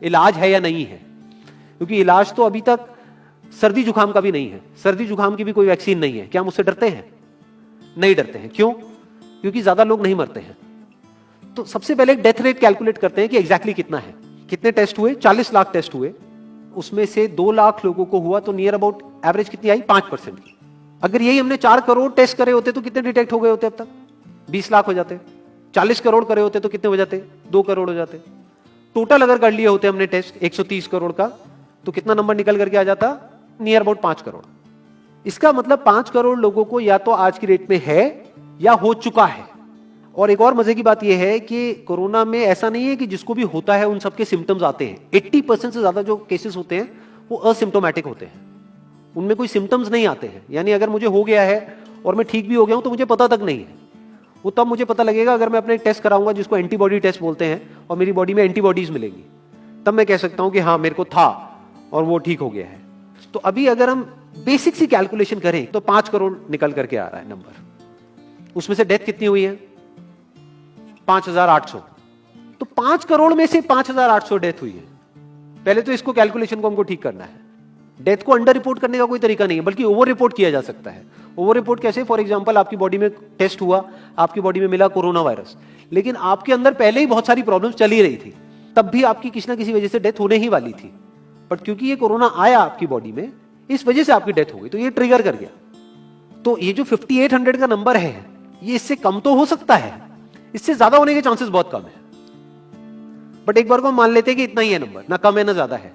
इलाज है या नहीं है, क्योंकि इलाज तो अभी तक सर्दी जुकाम का भी नहीं है, सर्दी जुकाम की भी कोई वैक्सीन नहीं है। क्या हम उससे डरते हैं? नहीं डरते हैं। क्यों? क्योंकि ज्यादा लोग नहीं मरते हैं। तो सबसे पहले डेथ रेट कैलकुलेट करते हैं कि एग्जैक्टली कितना है। कितने टेस्ट हुए? 40 लाख टेस्ट हुए, उसमें से 2 लाख लोगों को हुआ, तो नियर अबाउट एवरेज कितनी आई? 5% की। अगर यही हमने 4 करोड़ टेस्ट करे होते तो कितने डिटेक्ट हो गए होते अब तक? 20 लाख हो जाते। 40 करोड़ करे होते तो कितने हो जाते? 2 करोड़ हो जाते। टोटल अगर कर लिए होते हमने टेस्ट 130 करोड़ का, तो कितना नंबर निकल करके आ जाता? Near about 5 crore. इसका मतलब 5 करोड़ लोगों को या तो आज की डेट में है या हो चुका है। और एक और मजे की बात यह है कि कोरोना में ऐसा नहीं है कि जिसको भी होता है उन सबके सिम्टम्स आते हैं। 80% से ज्यादा जो केसेस होते हैं वो असिम्टोमेटिक होते हैं, उनमें कोई सिम्टम्स नहीं आते हैं। यानी अगर मुझे हो गया है और मैं ठीक भी हो गया हूं तो मुझे पता तक नहीं है। वो तब मुझे पता लगेगा अगर मैं अपने टेस्ट कराऊंगा जिसको एंटीबॉडी टेस्ट बोलते हैं, और मेरी बॉडी में एंटीबॉडीज मिलेगी, तब मैं कह सकता हूं कि हाँ मेरे को था और वो ठीक हो गया है। तो अभी अगर हम बेसिक सी कैलकुलेशन करें तो 5 करोड़ निकल करके आ रहा है नंबर। उसमें से डेथ कितनी हुई है? 5,800। तो 5 करोड़ में से 5,800 डेथ हुई है। पहले तो इसको कैलकुलेशन को हमको ठीक करना है। डेथ को अंडर रिपोर्ट करने का कोई तरीका नहीं है, बल्कि ओवर रिपोर्ट किया जा सकता है। ओवर रिपोर्ट कैसे? फॉर एग्जांपल आपकी बॉडी में टेस्ट हुआ, आपकी बॉडी में मिला कोरोना वायरस, लेकिन आपके अंदर पहले ही बहुत सारी प्रॉब्लम्स चली रही थी, तब भी आपकी किसी ना किसी वजह से डेथ होने ही वाली थी, बट क्योंकि ये कोरोना आया आपकी बॉडी में, इस वजह से आपकी डेथ हो गई, तो ये ट्रिगर कर गया। तो ये जो 5800 का नंबर है, ये इससे कम तो हो सकता है, इससे ज्यादा होने के चांसेस बहुत कम है। बट एक बार को हम मान लेते हैं कि इतना ही है नंबर, ना कम है ना ज्यादा है,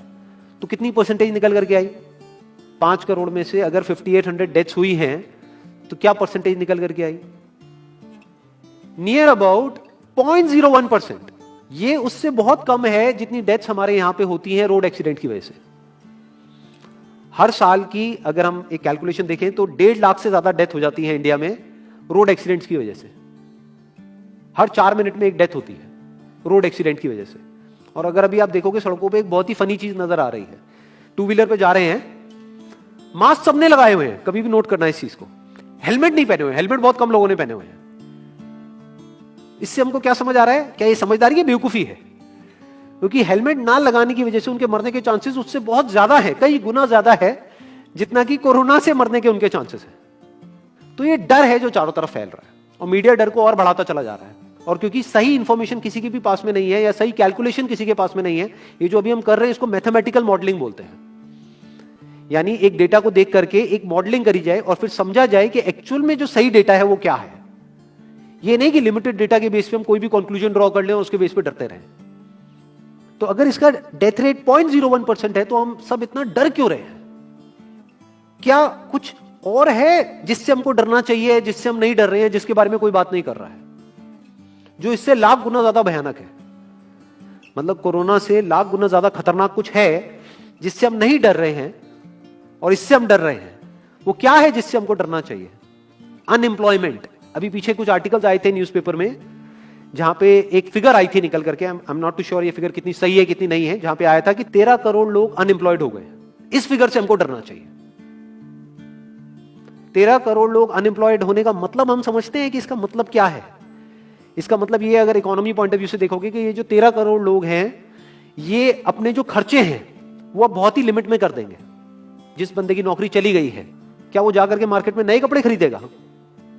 तो कितनी परसेंटेज निकल करके आई? 5 करोड़ में से अगर 5800 डेथ्स हुई हैं तो क्या परसेंटेज निकल करके आई? Near about 0.01%। ये उससे बहुत कम है जितनी डेथ्स हमारे यहां पे होती हैं रोड एक्सीडेंट की वजह से। हर साल की अगर हम एक कैलकुलेशन देखें तो 1.5 लाख से ज्यादा डेथ हो जाती है इंडिया में रोड एक्सीडेंट्स की वजह से। हर 4 मिनट में एक डेथ होती है रोड एक्सीडेंट की वजह से। और अगर अभी आप देखोगे सड़कों पे एक बहुत ही फनी चीज नजर आ रही है, 2 व्हीलर पे जा रहे हैं, मास्क सबने लगाए हुए हैं, कभी भी नोट करना इस चीज को। हेलमेट नहीं पहने हुए, हेलमेट बहुत कम लोगों ने पहने हुए हैं। इससे हमको क्या समझ आ रहा है? क्या ये समझदारी है, बेवकूफी है? क्योंकि हेलमेट ना लगाने की वजह से उनके मरने के चांसेस उससे बहुत ज्यादा है, कई गुना ज्यादा है जितना कि कोरोना से मरने के उनके चांसेस है। तो ये डर है जो चारों तरफ फैल रहा है, और मीडिया डर को और बढ़ाता चला जा रहा है। और क्योंकि सही इंफॉर्मेशन किसी के भी पास में नहीं है, या सही कैलकुलेशन किसी के पास में नहीं है, ये जो अभी हम कर रहे हैं इसको मैथमेटिकल मॉडलिंग बोलते हैं। यानी एक डेटा को देख करके एक मॉडलिंग करी जाए और फिर समझा जाए कि एक्चुअल में जो सही डेटा है वो क्या है। ये नहीं कि लिमिटेड डेटा के बेस पे हम कोई भी कंक्लूजन ड्रॉ कर लें और उसके बेस पे डरते रहें। तो अगर इसका डेथ रेट 0.01% है तो हम सब इतना डर क्यों रहे हैं? क्या कुछ और है जिससे हमको डरना चाहिए, जिससे हम नहीं डर रहे हैं, जिसके बारे में कोई बात नहीं कर रहा है, जो इससे लाख गुना ज्यादा भयानक है? मतलब कोरोना से लाख गुना ज्यादा खतरनाक कुछ है जिससे हम नहीं डर रहे हैं और इससे हम डर रहे हैं। वो क्या है जिससे हमको डरना चाहिए? अनएम्प्लॉयमेंट। अभी पीछे कुछ आर्टिकल्स आए थे न्यूज़पेपर में जहां पे एक फिगर आई थी निकल करके, I am not too sure ये फिगर कितनी सही है कितनी नहीं है, जहां पे आया था कि 13 करोड़ लोग अनएम्प्लॉयड हो गए। इस फिगर से हमको डरना चाहिए। 13 करोड़ लोग अनएम्प्लॉयड होने का मतलब हम समझते हैं कि इसका मतलब क्या है? इसका मतलब ये, अगर इकोनॉमी पॉइंट ऑफ व्यू से देखोगे, कि ये जो 13 करोड़ लोग हैं ये अपने जो खर्चे हैं वो बहुत ही लिमिट में कर देंगे। जिस बंदे की नौकरी चली गई है, क्या वो जाकर के मार्केट में नए कपड़े खरीदेगा?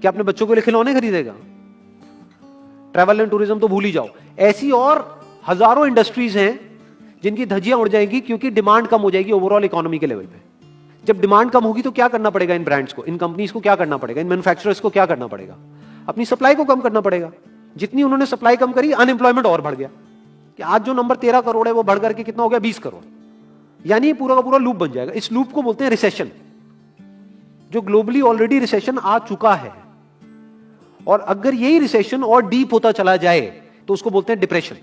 क्या अपने बच्चों के लिए खिलौने खरीदेगा? ट्रैवल एंड टूरिज्म तो भूल ही जाओ। ऐसी और हजारों इंडस्ट्रीज हैं जिनकी धज्जियां उड़ जाएंगी क्योंकि डिमांड कम हो जाएगी ओवरऑल इकोनॉमी के लेवल पे। जब डिमांड कम होगी तो क्या करना पड़ेगा इन ब्रांड्स को, इन कंपनीज को क्या करना पड़ेगा, इन मैन्युफैक्चरर्स को क्या करना पड़ेगा? अपनी सप्लाई को कम करना पड़ेगा। जितनी उन्होंने सप्लाई कम करी, अनएम्प्लॉयमेंट और बढ़ गया। कि आज जो नंबर 13 करोड़ है वो बढ़ करके कितना हो गया? 20 करोड़। यानी पूरा का पूरा लूप बन जाएगा। इस लूप को बोलते हैं रिसेशन, जो ग्लोबली ऑलरेडी रिसेशन आ चुका है। और अगर यही रिसेशन और डीप होता चला जाए तो उसको बोलते हैं डिप्रेशन,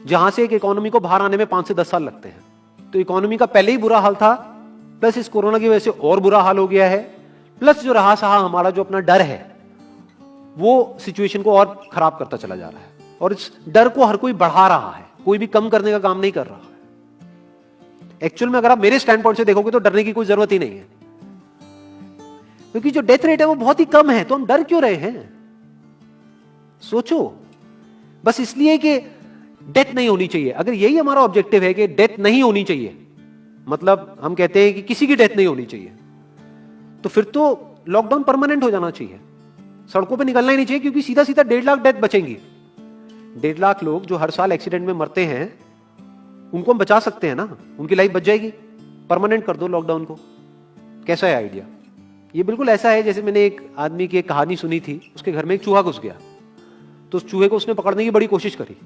जहां से एक इकोनॉमी को बाहर आने में 5 से 10 साल लगते हैं। तो इकोनॉमी का पहले ही बुरा हाल था, प्लस इस कोरोना की वजह से और बुरा हाल हो गया है, प्लस जो रहा सहा हमारा जो अपना डर है वो सिचुएशन को और खराब करता चला जा रहा है। और इस डर को हर कोई बढ़ा रहा है, कोई भी कम करने का काम नहीं कर रहा है। एक्चुअल में अगर आप मेरे स्टैंड पॉइंट से देखोगे तो डरने की कोई जरूरत ही नहीं है, क्योंकि जो डेथ रेट है वो बहुत ही कम है। तो हम डर क्यों रहे हैं? सोचो। बस इसलिए कि डेथ नहीं होनी चाहिए। अगर यही हमारा ऑब्जेक्टिव है कि डेथ नहीं होनी चाहिए, मतलब हम कहते हैं कि किसी की डेथ नहीं होनी चाहिए, तो फिर तो लॉकडाउन परमानेंट हो जाना चाहिए, सड़कों पे निकलना ही नहीं चाहिए, क्योंकि सीधा सीधा 1.5 लाख डेथ बचेंगी। 1.5 लाख लोग जो हर साल एक्सीडेंट में मरते हैं, उनको हम बचा सकते हैं ना, उनकी लाइफ बच जाएगी। परमानेंट कर दो लॉकडाउन को। कैसा है आइडिया? ये बिल्कुल ऐसा है जैसे मैंने एक आदमी की एक कहानी सुनी थी, उसके घर में एक चूहा घुस गया, तो उस चूहे को उसने पकड़ने की बड़ी कोशिश करी,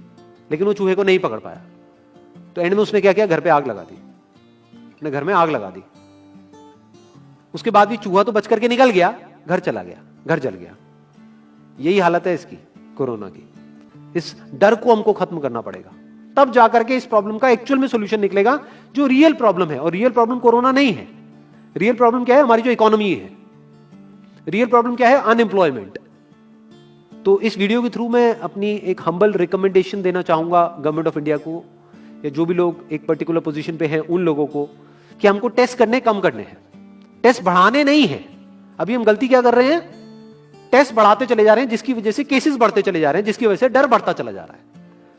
लेकिन वो चूहे को नहीं पकड़ पाया। तो एंड में उसने क्या किया, घर पे आग लगा दी, अपने घर में आग लगा दी। उसके बाद भी चूहा तो बच करके निकल गया, घर चला गया, घर जल गया। यही हालत है इसकी, कोरोना की। इस डर को हमको खत्म करना पड़ेगा, तब जाकर के इस प्रॉब्लम का एक्चुअल में सॉल्यूशन निकलेगा, जो रियल प्रॉब्लम है। और रियल प्रॉब्लम कोरोना नहीं है। रियल प्रॉब्लम क्या है? हमारी जो इकोनॉमी है। रियल प्रॉब्लम क्या है? अनएम्प्लॉयमेंट। तो इस वीडियो के थ्रू मैं अपनी एक हम्बल रिकमेंडेशन देना चाहूंगा गवर्नमेंट ऑफ इंडिया को, या जो भी लोग एक पर्टिकुलर पोजीशन पे हैं उन लोगों को, कि हमको टेस्ट करने कम करने हैं, टेस्ट बढ़ाने नहीं है। अभी हम गलती क्या कर रहे हैं? टेस्ट बढ़ाते चले जा रहे हैं, जिसकी वजह से केसेस बढ़ते चले जा रहे हैं, जिसकी वजह से डर बढ़ता चला जा रहा है।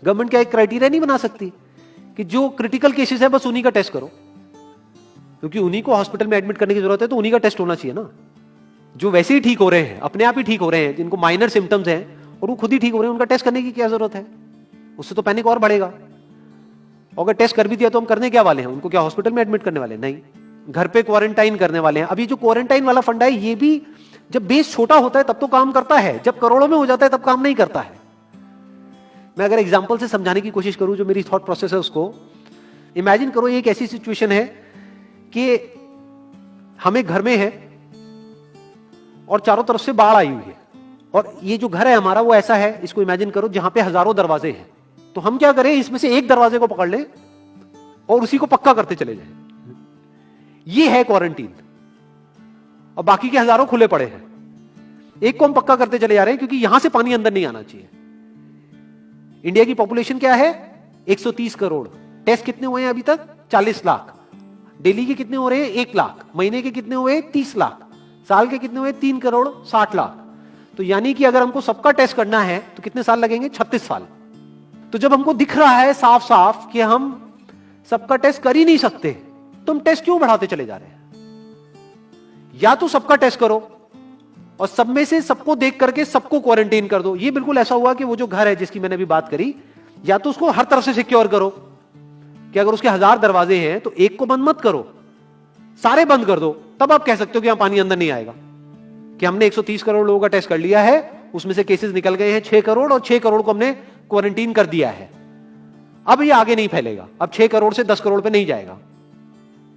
गवर्नमेंट क्या एक क्राइटेरिया नहीं बना सकती कि जो क्रिटिकल केसेस है बस उन्हीं का टेस्ट करो, क्योंकि उन्हीं को हॉस्पिटल में एडमिट करने की जरूरत है, तो उन्हीं का टेस्ट होना चाहिए ना। जो वैसे ही ठीक हो रहे हैं, अपने आप ही ठीक हो रहे हैं, जिनको माइनर सिम्टम्स हैं और वो खुद ही ठीक हो रहे हैं, उनका टेस्ट करने की क्या जरूरत है? उससे तो पैनिक और बढ़ेगा। और अगर टेस्ट कर भी दिया तो हम करने क्या वाले हैं? उनको क्या हॉस्पिटल में एडमिट करने वाले हैं? नहीं, घर पे क्वारंटाइन करने वाले हैं। अभी जो क्वारंटाइन वाला फंडा है, ये भी जब बेस छोटा होता है तब तो काम करता है, जब करोड़ों में हो जाता है तब काम नहीं करता है। मैं अगर एग्जांपल से समझाने की कोशिश करूं, जो मेरी थॉट प्रोसेस है उसको, इमेजिन करो ये एक ऐसी सिचुएशन है कि हम एक घर में है और चारों तरफ से बाढ़ आई हुई है, और ये जो घर है हमारा वो ऐसा है, इसको इमेजिन करो, जहां पे हजारों दरवाजे हैं। तो हम क्या करें, इसमें से एक दरवाजे को पकड़ लें और उसी को पक्का करते चले जाएं। ये है क्वारंटीन, और बाकी के हजारों खुले पड़े हैं। एक को हम पक्का करते चले जा रहे हैं, क्योंकि यहां से पानी अंदर नहीं आना चाहिए। इंडिया की पॉपुलेशन क्या है? 130 करोड़। टेस्ट कितने हुए हैं अभी तक? 40 लाख। दिल्ली के कितने हो रहे हैं? 1 लाख। महीने के कितने हुए? 30 लाख। साल के कितने हुए? 3 करोड़ 60 लाख। तो यानी कि अगर हमको सबका टेस्ट करना है तो कितने साल लगेंगे? 36 साल। तो जब हमको दिख रहा है साफ साफ कि हम सबका टेस्ट कर ही नहीं सकते, तो हम टेस्ट क्यों बढ़ाते चले जा रहे हैं? या तो सबका टेस्ट करो और सब में से सबको देख करके सबको क्वारंटाइन कर दो। ये बिल्कुल ऐसा हुआ कि वो जो घर है जिसकी मैंने अभी बात करी, या तो उसको हर तरफ से सिक्योर करो कि अगर उसके 1000 दरवाजे हैं तो एक को बंद मत करो, सारे बंद कर दो। तब आप कह सकते हो कि यहां पानी अंदर नहीं आएगा, कि हमने 130 करोड़ लोगों का टेस्ट कर लिया है, उसमें से केसेस निकल गए हैं 6 करोड़, और 6 करोड़ को हमने क्वारंटीन कर दिया है। अब ये आगे नहीं फैलेगा, अब 6 करोड़ से 10 करोड़ पे नहीं जाएगा।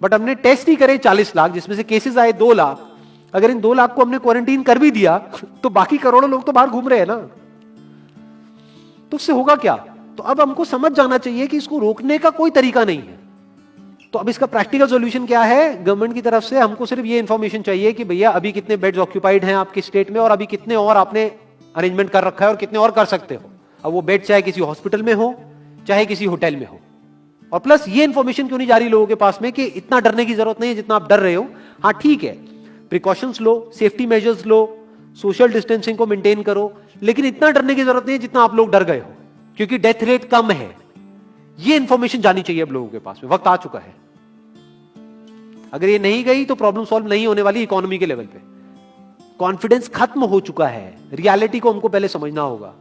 बट हमने टेस्ट ही करे 40 लाख, जिसमें से केसेस आए 2 लाख। अगर इन 2 लाख को हमने क्वारंटीन कर भी दिया तो बाकी करोड़ों लोग तो बाहर घूम रहे हैं ना, तो उससे होगा क्या? तो अब हमको समझ जाना चाहिए कि इसको रोकने का कोई तरीका नहीं है। तो अब इसका प्रैक्टिकल सॉल्यूशन क्या है? गवर्नमेंट की तरफ से हमको सिर्फ ये इंफॉर्मेशन चाहिए कि भैया अभी कितने बेड्स ऑक्यूपाइड हैं आपके स्टेट में, और अभी कितने और आपने अरेंजमेंट कर रखा है, और कितने और कर सकते हो। अब वो बेड चाहे किसी हॉस्पिटल में हो चाहे किसी होटल में हो। और प्लस ये इंफॉर्मेशन क्यों नहीं जा रही लोगों के पास में कि इतना डरने की जरूरत नहीं है जितना आप डर रहे हो। हाँ ठीक है, प्रिकॉशंस लो, सेफ्टी मेजर्स लो, सोशल डिस्टेंसिंग को मेंटेन करो, लेकिन इतना डरने की जरूरत नहीं है जितना आप लोग डर गए हो, क्योंकि डेथ रेट कम है। ये इंफॉर्मेशन जानी चाहिए अब लोगों के पास में, वक्त आ चुका है। अगर ये नहीं गई तो प्रॉब्लम सॉल्व नहीं होने वाली इकोनॉमी के लेवल पे। कॉन्फिडेंस खत्म हो चुका है, रियलिटी को हमको पहले समझना होगा।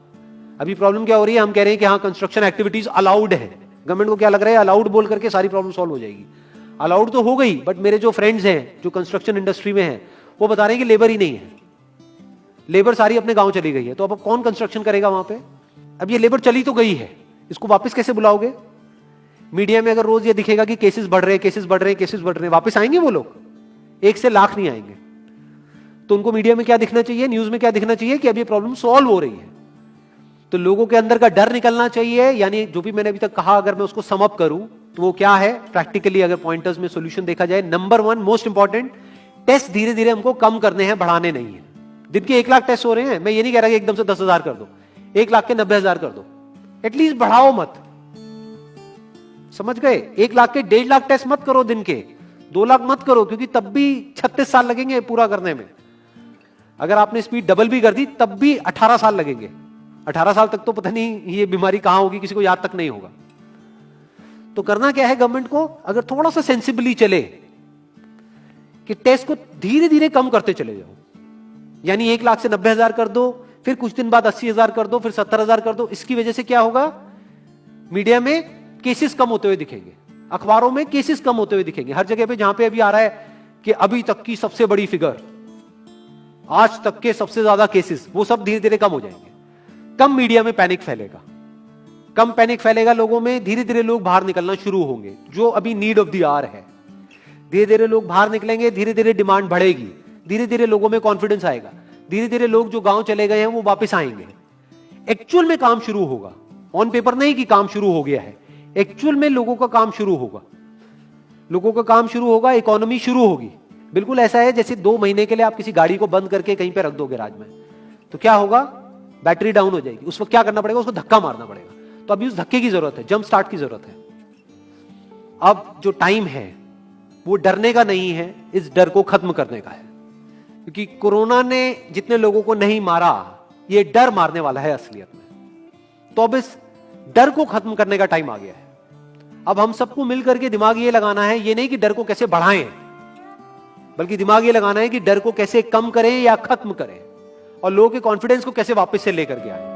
अभी प्रॉब्लम क्या हो रही है? हम कह रहे हैं कि हाँ कंस्ट्रक्शन एक्टिविटीज अलाउड है। गवर्नमेंट को क्या लग रहा है? अलाउड बोल करके सारी प्रॉब्लम सॉल्व हो जाएगी। अलाउड तो हो गई, बट मेरे जो फ्रेंड्स हैं जो कंस्ट्रक्शन इंडस्ट्री में हैं, वो बता रहे हैं कि लेबर ही नहीं है, लेबर सारी अपने गांव चली गई है। तो अब कौन कंस्ट्रक्शन करेगा वहां पे? अब ये लेबर चली तो गई है, इसको वापस कैसे बुलाओगे? मीडिया में अगर रोज ये दिखेगा कि केसेस बढ़ रहे हैं, केसेस बढ़ रहे हैं, केसेस बढ़ रहे हैं, वापस आएंगे वो लोग? 1 से लाख नहीं आएंगे। तो उनको मीडिया में क्या दिखना चाहिए, न्यूज में क्या दिखना चाहिए? कि अब ये प्रॉब्लम सॉल्व हो रही है। तो लोगों के अंदर का डर निकलना चाहिए। यानी जो भी मैंने अभी तक कहा, अगर मैं उसको सम अप करूं तो वो क्या है प्रैक्टिकली, अगर पॉइंटर्स में सॉल्यूशन देखा जाए। नंबर 1 मोस्ट इंपॉर्टेंट, टेस्ट धीरे धीरे हमको कम करने हैं, बढ़ाने नहीं है। दिन के 1 लाख टेस्ट हो रहे हैं, मैं ये नहीं कह रहा कि एकदम से 10,000 कर दो, 1 लाख के 90,000 कर दो, एटलीस्ट बढ़ाओ मत। समझ गए? 1 लाख के 1.5 लाख टेस्ट मत करो दिन के, 2 लाख मत करो, क्योंकि तब भी 36 साल लगेंगे पूरा करने में। अगर आपने स्पीड डबल भी कर दी तब भी 18 साल लगेंगे। 18 साल तक तो पता नहीं ये बीमारी कहां होगी, किसी को याद तक नहीं होगा। तो करना क्या है गवर्नमेंट को, अगर थोड़ा सा सेंसिबली चले कि टेस्ट को धीरे धीरे कम करते चले जाओ, यानी 1 लाख से 90,000 कर दो, फिर कुछ दिन बाद 80,000 कर दो, फिर 70,000 कर दो। इसकी वजह से क्या होगा, मीडिया में केसेस कम होते हुए दिखेंगे, अखबारों में केसेस कम होते हुए दिखेंगे, हर जगह पे जहां पे अभी आ रहा है कि अभी तक की सबसे बड़ी फिगर, आज तक के सबसे ज्यादा केसेस, वो सब धीरे धीरे कम हो जाएंगे। कम मीडिया में पैनिक फैलेगा, कम पैनिक फैलेगा लोगों में, धीरे धीरे लोग बाहर निकलना शुरू होंगे, जो अभी नीड ऑफ द आवर है। धीरे धीरे लोग बाहर निकलेंगे, धीरे धीरे डिमांड बढ़ेगी, धीरे धीरे लोगों में कॉन्फिडेंस आएगा, धीरे धीरे लोग जो गांव चले गए हैं वो वापस आएंगे, एक्चुअल में काम शुरू होगा। ऑन पेपर नहीं कि काम शुरू हो गया है, एक्चुअल में लोगों का काम शुरू होगा, लोगों का काम शुरू होगा, इकोनॉमी शुरू होगी। बिल्कुल ऐसा है जैसे 2 महीने के लिए आप किसी गाड़ी को बंद करके कहीं पे रख दो गैराज में, तो क्या होगा, बैटरी डाउन हो जाएगी, उस वक्त क्या करना पड़ेगा, उसको धक्का मारना पड़ेगा। तो अभी उस धक्के की जरूरत है, जंप स्टार्ट की जरूरत है। अब जो टाइम है वो डरने का नहीं है, इस डर को खत्म करने का है, क्योंकि कोरोना ने जितने लोगों को नहीं मारा, ये डर मारने वाला है असलियत में। तो अब इस डर को खत्म करने का टाइम आ गया है। अब हम सबको मिलकर के दिमाग ये लगाना है, ये नहीं कि डर को कैसे बढ़ाएं, बल्कि दिमाग ये लगाना है कि डर को कैसे कम करें या खत्म करें, और लोगों के कॉन्फिडेंस को कैसे वापस से लेकर के आए।